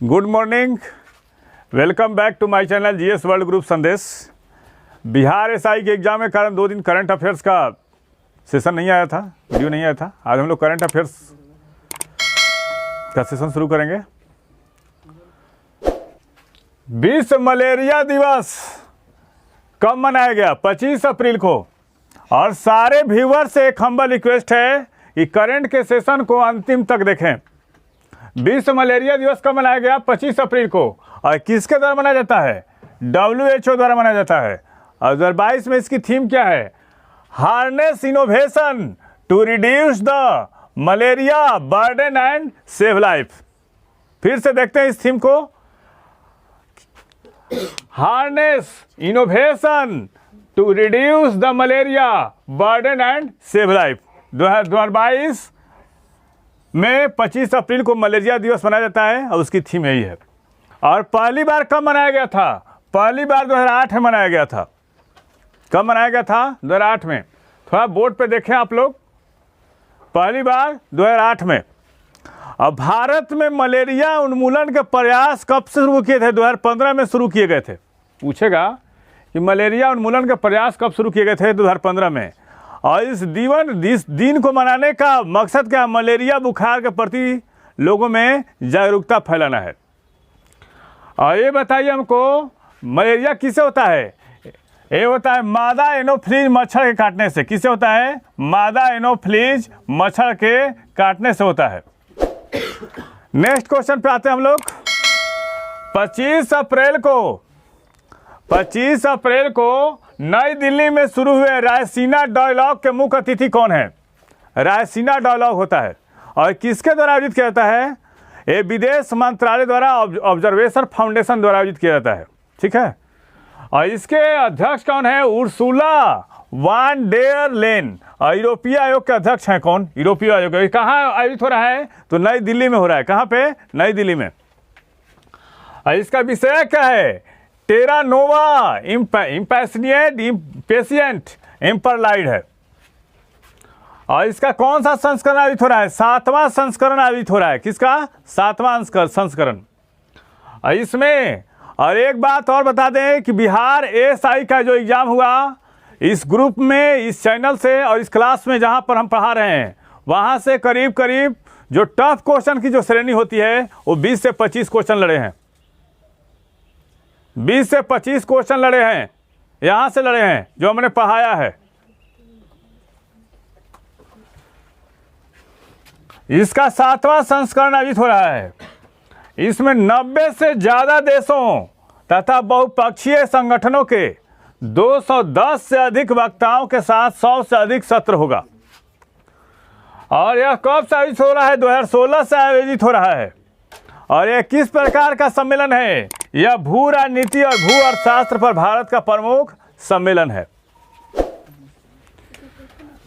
Good morning, welcome back to my channel GS world group Sandesh. Bihar SI के exam के कारण 2 दिन करंट अफेयर्स का सेशन नहीं आया था, वीडियो नहीं आया था। आज हम लोग करंट अफेयर्स का सेशन शुरू करेंगे। विश्व मलेरिया दिवस कब मनाया गया? 25 अप्रैल को। और सारे व्यूअर्स से एक हम्बल रिक्वेस्ट है कि करंट के सेशन को अंतिम तक देखें। विश्व मलेरिया दिवस कब मनाया गया? 25 अप्रैल को। और किसके द्वारा मनाया जाता है? WHO द्वारा मनाया जाता है। और 2022 में इसकी थीम क्या है? Harness innovation to reduce the malaria burden and save life. फिर से देखते हैं इस थीम को। Harness innovation to reduce the malaria burden and save life. 2022 में 25 अप्रैल को मलेरिया दिवस मनाया जाता है और उसकी थीम यही है। और पहली बार कब मनाया गया था? पहली बार 2008 में मनाया गया था। कब मनाया गया था? 2008 में। थोड़ा बोर्ड पे देखें आप लोग। पहली बार 2008 में। अब भारत में मलेरिया उन्मूलन के प्रयास कब से शुरू किए थे? 2015 में शुरू किए गए थे। पूछेगा कि मलेरिया उन्मूलन के प्रयास कब शुरू किए गए थे? 2015 में। और इस दिन को मनाने का मकसद क्या है? मलेरिया बुखार के प्रति लोगों में जागरूकता फैलाना है। और ये बताइए हमको, मलेरिया किससे होता है? ये होता है मादा एनोफ्लीज मच्छर के काटने से। किससे होता है? मादा एनोफ्लीज मच्छर के काटने से होता है। नेक्स्ट क्वेश्चन पे आते हैं हम लोग। 25 अप्रैल को नई दिल्ली में शुरू हुए रायसीना डायलॉग के मुख्य अतिथि कौन है? रायसीना डायलॉग होता है और किसके द्वारा आयोजित किया जाता है? ये विदेश मंत्रालय द्वारा, ऑब्जर्वेशन फाउंडेशन द्वारा आयोजित किया जाता है। ठीक है। और इसके अध्यक्ष कौन है? उर्सुला वान डेर लेन। और यूरोपीय आयोग के अध्यक्ष हैं कौन? यूरोपीय आयोग। कहाँ आयोजित हो रहा है? तो नई दिल्ली में हो रहा है। कहाँ पे? नई दिल्ली में। और इसका विषय क्या है? टेरा नोवा इम्पेशिएंट एम्परलाइड है। और इसका कौन सा संस्करण आयोजित हो रहा है? 7वां संस्करण आयोजित हो रहा है। किसका? 7वां संस्करण। और इसमें और एक बात और बता दें कि बिहार एएसआई का जो एग्जाम हुआ, इस ग्रुप में, इस चैनल से और इस क्लास में जहां पर हम पढ़ा रहे हैं, वहां से करीब करीब जो टफ क्वेश्चन की जो श्रेणी होती है वो 20 से 25 क्वेश्चन लड़े हैं। 20 से 25 क्वेश्चन लड़े हैं, यहां से लड़े हैं जो हमने पढ़ाया है। इसका 7वां संस्करण आयोजित हो रहा है। इसमें 90 से ज़्यादा देशों तथा बहुपक्षीय संगठनों के 210 से अधिक वक्ताओं के साथ 100 से अधिक सत्र होगा। और यह कब से आयोजित हो रहा है? 2016 से आयोजित हो रहा है। और यह किस प्रकार का सम्मेलन है? यह भू राजनीति और भू अर्थशास्त्र पर भारत का प्रमुख सम्मेलन है।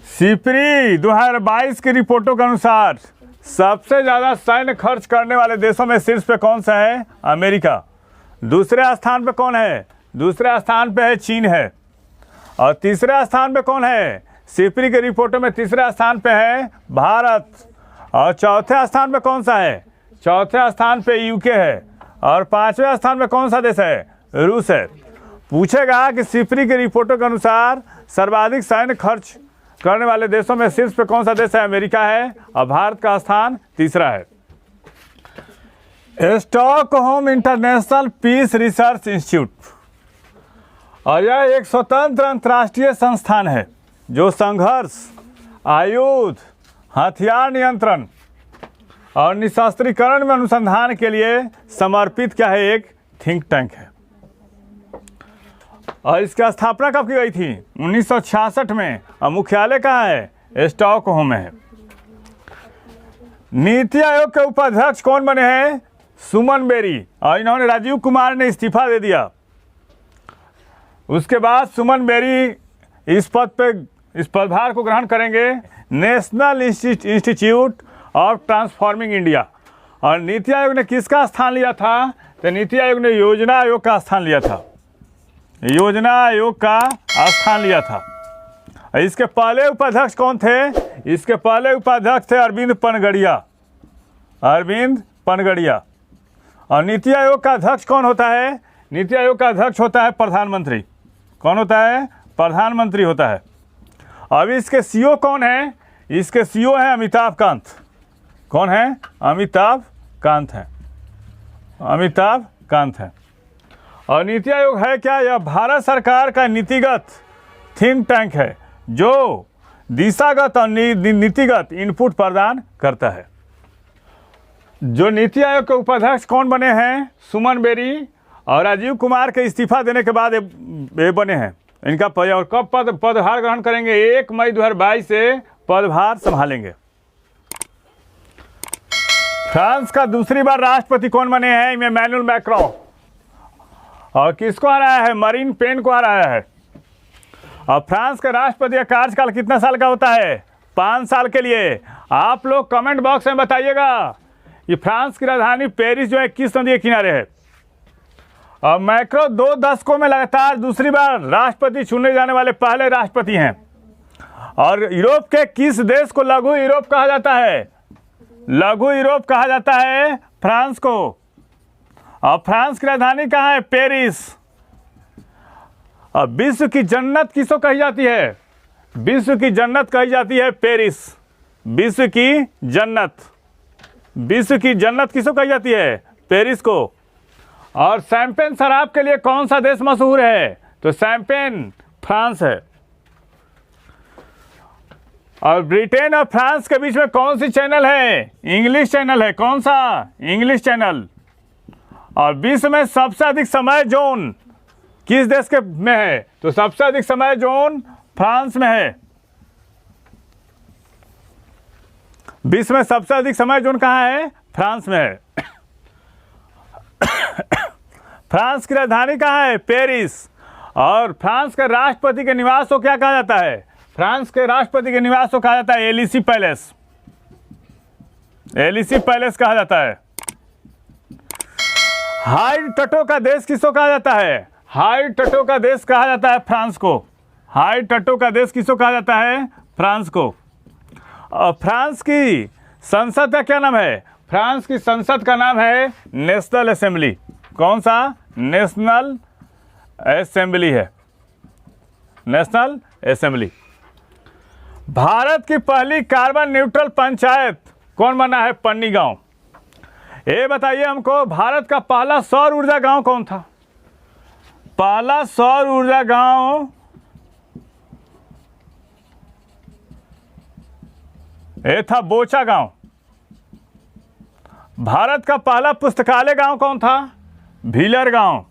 सिपरी 2022 की रिपोर्टों के अनुसार सबसे ज्यादा सैन्य खर्च करने वाले देशों में शीर्ष पे कौन सा है? अमेरिका। दूसरे स्थान पे कौन है? दूसरे स्थान पे है चीन है। और तीसरे स्थान पे कौन है? सिपरी के रिपोर्टों में तीसरे स्थान पे है भारत। और चौथे स्थान पे कौन सा है? चौथे स्थान पे यूके है। और 5वें स्थान पे कौन सा देश है? रूस है। पूछेगा कि सिपरी की रिपोर्टों के अनुसार सर्वाधिक सैन्य खर्च करने वाले देशों में शीर्ष पे कौन सा देश है? अमेरिका है। और भारत का स्थान तीसरा है। Stockholm international peace research institute, और यह एक स्वतंत्र अंतर्राष्ट्रीय संस्थान है जो संघर्ष, आयुध, हथियार नियंत्रण और निशस्त्रीकरण में अनुसंधान के लिए समर्पित क्या है? एक थिंक टैंक है। और इसकी स्थापना कब की गई थी? 1966 में। और मुख्यालय कहाँ है? स्टॉकहोम में है। नीति आयोग के उपाध्यक्ष कौन बने हैं? सुमन बेरी। और इन्होंने, राजीव कुमार ने इस्तीफा दे दिया। उसके बाद सुमन बेरी इस पदभार को ग्रहण करेंगे। National institute of transforming India. और नीति आयोग ने किसका स्थान लिया था? तो नीति आयोग ने योजना आयोग का स्थान लिया था। योजना आयोग का स्थान लिया था। इसके पहले उपाध्यक्ष कौन थे? इसके पहले उपाध्यक्ष थे अरविंद पनगड़िया। और नीति आयोग का अध्यक्ष कौन होता है? नीति आयोग का अध्यक्ष होता है प्रधानमंत्री। कौन होता है? प्रधानमंत्री होता है। अब इसके सीईओ कौन है? इसके सीईओ है अमिताभ कांत। कौन है? अमिताभ कांत है। अमिताभ कांत है। और नीति आयोग है क्या? यह भारत सरकार का नीतिगत थिंक टैंक है जो दिशागत और नीतिगत इनपुट प्रदान करता है। जो नीति आयोग के उपाध्यक्ष कौन बने हैं? सुमन बेरी और राजीव कुमार के इस्तीफा देने के बाद ये बने हैं। इनका और कब पदभार ग्रहण करेंगे? 1 मई 2022 से पदभार संभालेंगे। फ्रांस का दूसरी बार राष्ट्रपति कौन बने हैं? Emmanuel Macron. और किसको हराया है? मरीन पेन को हराया है। और फ्रांस का राष्ट्रपति का कार्यकाल कितना साल का होता है? 5 साल के लिए। आप लोग कमेंट बॉक्स में बताइएगा कि फ्रांस की राजधानी पेरिस जो है किस नदी के किनारे है। और मैक्रो 2 दशकों में लगातार दूसरी बार राष्ट्रपति चुने जाने वाले पहले राष्ट्रपति हैं। और यूरोप के किस देश को लघु यूरोप कहा जाता है? लघु यूरोप कहा जाता है फ्रांस को। और फ्रांस की राजधानी कहाँ है? पेरिस। और विश्व की जन्नत किसको कही जाती है? विश्व की जन्नत कही जाती है पेरिस। विश्व की जन्नत, विश्व की जन्नत किसको कही जाती है? पेरिस को। और शैंपेन शराब के लिए कौन सा देश मशहूर है? तो शैंपेन फ्रांस है। और ब्रिटेन और फ्रांस के बीच में कौन सी चैनल है? इंग्लिश चैनल है। कौन सा? English channel. और विश्व में सबसे अधिक समय जोन किस देश के में है? तो सबसे अधिक समय जोन फ्रांस में है। विश्व में सबसे अधिक समय जोन कहाँ है? फ्रांस में है। फ्रांस की राजधानी कहाँ है? पेरिस। और फ्रांस के राष्ट्रपति के निवास को क्या कहा जाता है? फ्रांस के राष्ट्रपति के निवास को कहा जाता है एलिसी पैलेस। एलिसी पैलेस कहा जाता है। हाई तटों का देश किसको कहा जाता है? हाई तटों का देश कहा जाता है फ्रांस को। हाई तटों का देश किसको कहा जाता है? फ्रांस को। और फ्रांस की संसद का क्या नाम है? फ्रांस की संसद का नाम है नेशनल असेंबली। कौन सा? नेशनल असेंबली है। National assembly. भारत की पहली कार्बन न्यूट्रल पंचायत कौन बना है? पन्नी गांव। ये बताइए हमको, भारत का पहला सौर ऊर्जा गांव कौन था? पहला सौर ऊर्जा गांव ये था बोचा गांव। भारत का पहला पुस्तकालय गांव कौन था? भीलर गांव।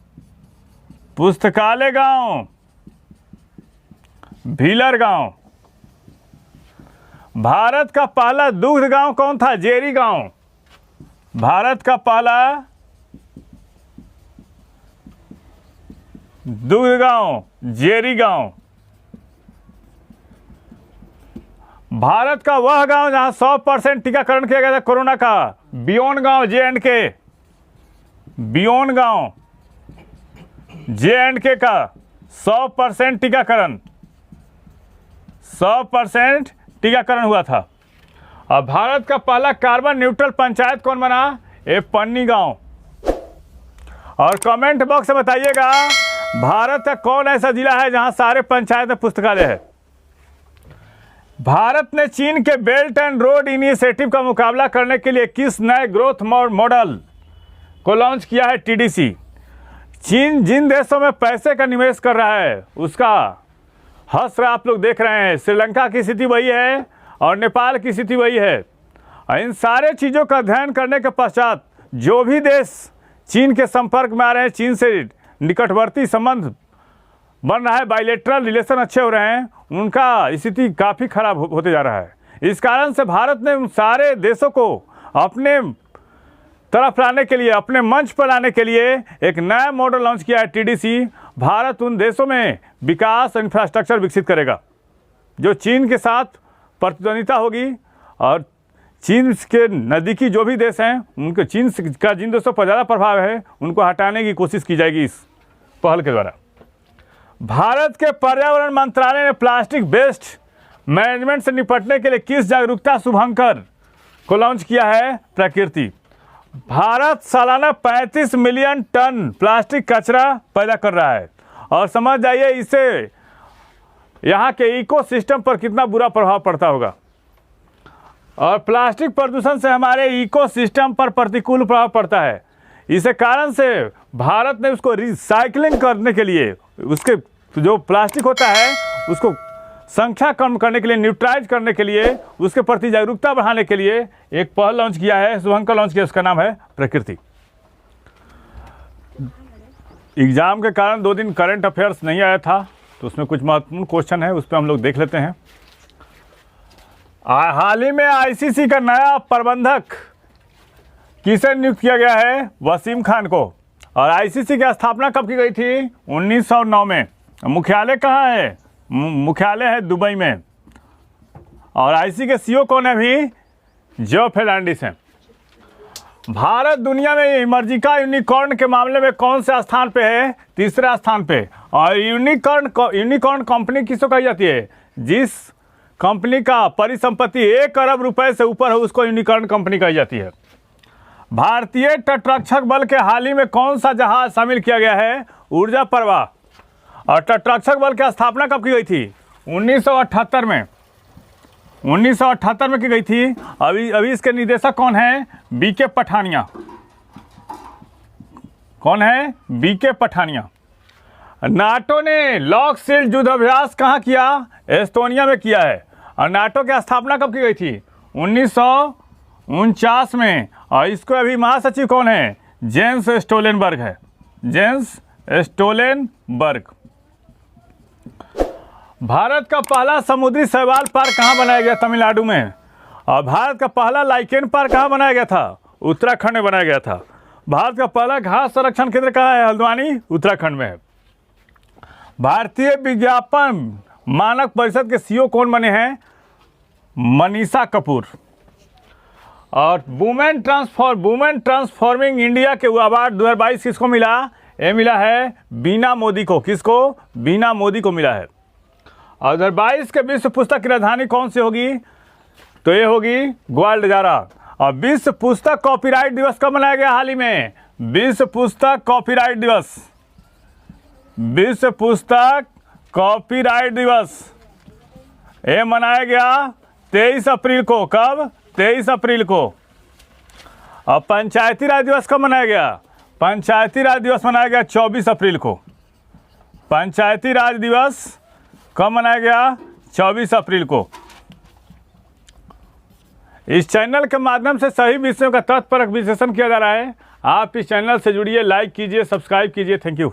पुस्तकालय गांव भीलर गांव। भारत का पहला दुग्ध गांव कौन था? जेरी गांव। भारत का पहला दुग्ध गांव जेरी गांव। भारत का वह गांव जहां 100% टीकाकरण किया गया था कोरोना का, बियोन गांव J&K। बियोन गांव J&K का 100% टीकाकरण, 100% टीकाकरण हुआ था। और भारत का पहला कार्बन न्यूट्रल पंचायत कौन बना? ये पन्नी गांव। और कमेंट बॉक्स में बताइएगा भारत का कौन ऐसा जिला है जहां सारे पंचायत में पुस्तकालय है। भारत ने चीन के बेल्ट एंड रोड इनिशिएटिव का मुकाबला करने के लिए किस नए ग्रोथ मॉडल को लॉन्च किया है? TDC। चीन जिन देशों में पैसे का निवेश कर रहा है उसका हश्र आप लोग देख रहे हैं। श्रीलंका की स्थिति वही है और नेपाल की स्थिति वही है। और इन सारे चीज़ों का अध्ययन करने के पश्चात जो भी देश चीन के संपर्क में आ रहे हैं, चीन से निकटवर्ती संबंध बन रहा है, बायलैटरल रिलेशन अच्छे हो रहे हैं, उनका स्थिति काफ़ी खराब होते जा रहा है। इस कारण से भारत ने उन सारे देशों को अपने तरफ लाने के लिए, अपने मंच पर लाने के लिए एक नया मॉडल लॉन्च किया है TDC। भारत उन देशों में विकास इंफ्रास्ट्रक्चर विकसित करेगा जो चीन के साथ प्रतिद्वंदिता होगी। और चीन के नज़दीकी जो भी देश हैं उनके चीन का जिन देशों पर ज़्यादा प्रभाव है उनको हटाने की कोशिश की जाएगी इस पहल के द्वारा। भारत के पर्यावरण मंत्रालय ने प्लास्टिक वेस्ट मैनेजमेंट से निपटने के लिए किस जागरूकता शुभंकर को लॉन्च किया है? प्रकृति। भारत सालाना 35 मिलियन टन प्लास्टिक कचरा पैदा कर रहा है। और समझ जाइए इससे यहाँ के इकोसिस्टम पर कितना बुरा प्रभाव पड़ता होगा। और प्लास्टिक प्रदूषण से हमारे इकोसिस्टम पर प्रतिकूल प्रभाव पड़ता है। इसी कारण से भारत ने उसको रिसाइकलिंग करने के लिए, उसके जो प्लास्टिक होता है उसको संख्या कम करने के लिए, न्यूट्रलाइज करने के लिए, उसके प्रति जागरूकता बढ़ाने के लिए एक पहल लॉन्च किया है, शुभंकर लॉन्च किया, उसका नाम है प्रकृति। एग्जाम के कारण 2 दिन करंट अफेयर्स नहीं आया था, तो उसमें कुछ महत्वपूर्ण क्वेश्चन है, उस पर हम लोग देख लेते हैं। हाल ही में आईसीसी का नया प्रबंधक किसे नियुक्त किया गया है? वसीम खान को। और आईसीसी की स्थापना कब की गई थी? 1909 में। मुख्यालय कहाँ है? मुख्यालय है दुबई में। और आईसीसी के सीईओ कौन है अभी? जो फर्नांडिस हैं। भारत दुनिया में इमर्जिका यूनिकॉर्न के मामले में कौन से स्थान पे है? तीसरा स्थान पे। और यूनिकॉर्न कंपनी किसको कही जाती है? जिस कंपनी का परिसंपत्ति 1 अरब रुपए से ऊपर है उसको यूनिकॉर्न कंपनी कही जाती है। भारतीय तटरक्षक बल के हाल ही में कौन सा जहाज शामिल किया गया है? ऊर्जा प्रवाह। और तटरक्षक बल की स्थापना कब की गई थी? 1978 में। 1978 में की गई थी। अभी इसके निदेशक कौन है? बीके पठानिया। कौन है? बीके पठानिया। नाटो ने लॉक शील्ड युद्ध अभ्यास कहाँ किया? एस्टोनिया में किया है। और नाटो की स्थापना कब की गई थी? 1949 में। और इसको अभी महासचिव कौन है? जेंस स्टोलेनबर्ग है। जेंस स्टोलेनबर्ग। भारत का पहला समुद्री शैवाल पार्क कहाँ बनाया गया? तमिलनाडु में। और भारत का पहला लाइकेन पार्क कहाँ बनाया गया था? उत्तराखंड में बनाया गया था। भारत का पहला घास संरक्षण केंद्र कहाँ है? हल्द्वानी, उत्तराखंड में है। भारतीय विज्ञापन मानक परिषद के सीईओ कौन बने हैं? मनीषा कपूर। और वुमेन ट्रांसफॉर्मिंग इंडिया के अवार्ड 2022 किसको मिला? ये मिला है बीना मोदी को। किसको? बीना मोदी को मिला है। और 2022 के विश्व पुस्तक की राजधानी कौन सी होगी? तो ये होगी ग्वालियर। और विश्व पुस्तक कॉपीराइट दिवस कब मनाया गया हाल ही में? विश्व पुस्तक कॉपीराइट दिवस। विश्व पुस्तक कॉपीराइट दिवस ये मनाया गया 23 अप्रैल को। कब? 23 अप्रैल को। और पंचायती राज दिवस कब मनाया गया? पंचायती राज दिवस मनाया गया 24 अप्रैल को। पंचायती राज दिवस कब मनाया गया? 24 अप्रैल को। इस चैनल के माध्यम से सही विषयों का तथ्यपरक विश्लेषण किया जा रहा है। आप इस चैनल से जुड़िए, लाइक कीजिए, सब्सक्राइब कीजिए। Thank you.